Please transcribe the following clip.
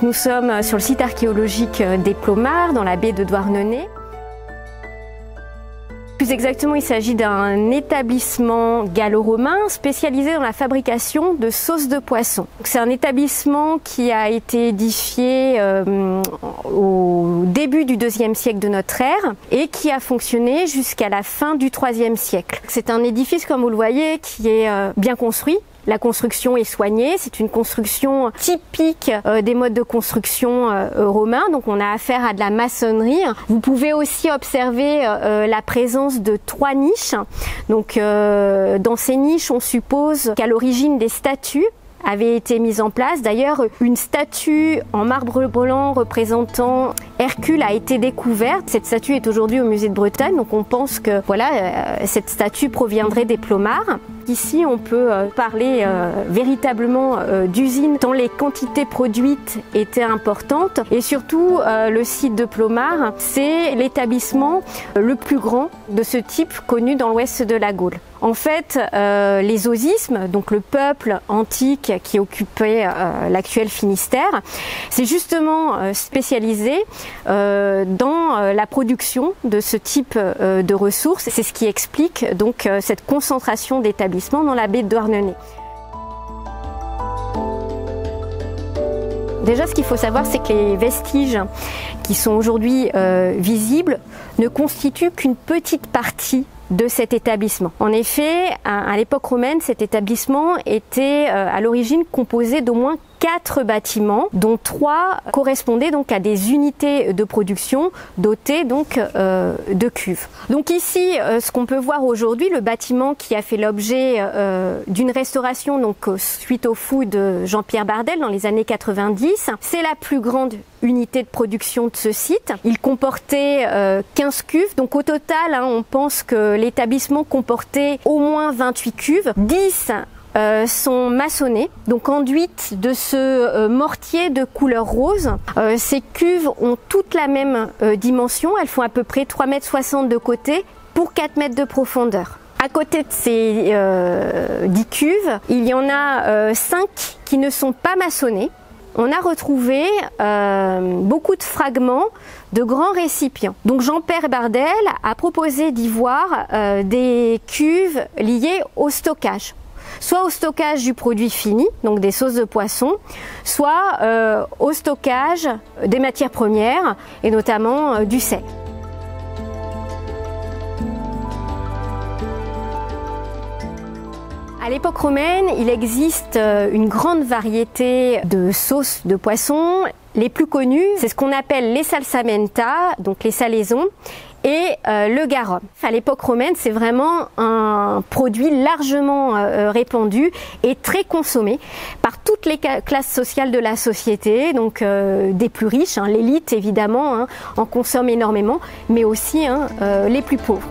nous sommes sur le site archéologique des Plomards, dans la baie de Douarnenez. Plus exactement, il s'agit d'un établissement gallo-romain spécialisé dans la fabrication de sauces de poisson. C'est un établissement qui a été édifié au début du IIe siècle de notre ère et qui a fonctionné jusqu'à la fin du IIIe siècle. C'est un édifice, comme vous le voyez, qui est bien construit. La construction est soignée, c'est une construction typique des modes de construction romains, donc on a affaire à de la maçonnerie. Vous pouvez aussi observer la présence de 3 niches. Donc dans ces niches, on suppose qu'à l'origine des statues avait été mise en place. D'ailleurs, une statue en marbre blanc représentant Hercule a été découverte. Cette statue est aujourd'hui au musée de Bretagne, donc on pense que voilà, cette statue proviendrait des Plomards. Ici, on peut parler véritablement d'usine, tant les quantités produites étaient importantes. Et surtout, le site de Plomards, c'est l'établissement le plus grand de ce type connu dans l'ouest de la Gaule. En fait, les osismes, donc le peuple antique qui occupait l'actuel Finistère, c'est justement spécialisé dans la production de ce type de ressources. C'est ce qui explique donc cette concentration d'établissements dans la baie de Douarnenez. Déjà, ce qu'il faut savoir, c'est que les vestiges qui sont aujourd'hui visibles ne constituent qu'une petite partie de cet établissement. En effet, à l'époque romaine, cet établissement était à l'origine composé d'au moins 4 bâtiments, dont 3 correspondaient donc à des unités de production dotées donc de cuves. Donc ici, ce qu'on peut voir aujourd'hui, le bâtiment qui a fait l'objet d'une restauration donc suite au fou de Jean-Pierre Bardel dans les années 90, c'est la plus grande unité de production de ce site. Il comportait 15 cuves, donc au total, on pense que l'établissement comportait au moins 28 cuves, 10 sont maçonnées, donc enduites de ce mortier de couleur rose. Ces cuves ont toutes la même dimension, elles font à peu près 3,60 m de côté pour 4 m de profondeur. À côté de ces 10 cuves, il y en a 5 qui ne sont pas maçonnées. On a retrouvé beaucoup de fragments de grands récipients. Donc Jean-Pierre Bardel a proposé d'y voir des cuves liées au stockage. Soit au stockage du produit fini, donc des sauces de poisson, soit au stockage des matières premières et notamment du sel. À l'époque romaine, il existe une grande variété de sauces de poisson. Les plus connues, c'est ce qu'on appelle les salsamenta, donc les salaisons, et le garum. À l'époque romaine, c'est vraiment un produit largement répandu et très consommé par toutes les classes sociales de la société, donc des plus riches, l'élite évidemment en consomme énormément, mais aussi les plus pauvres.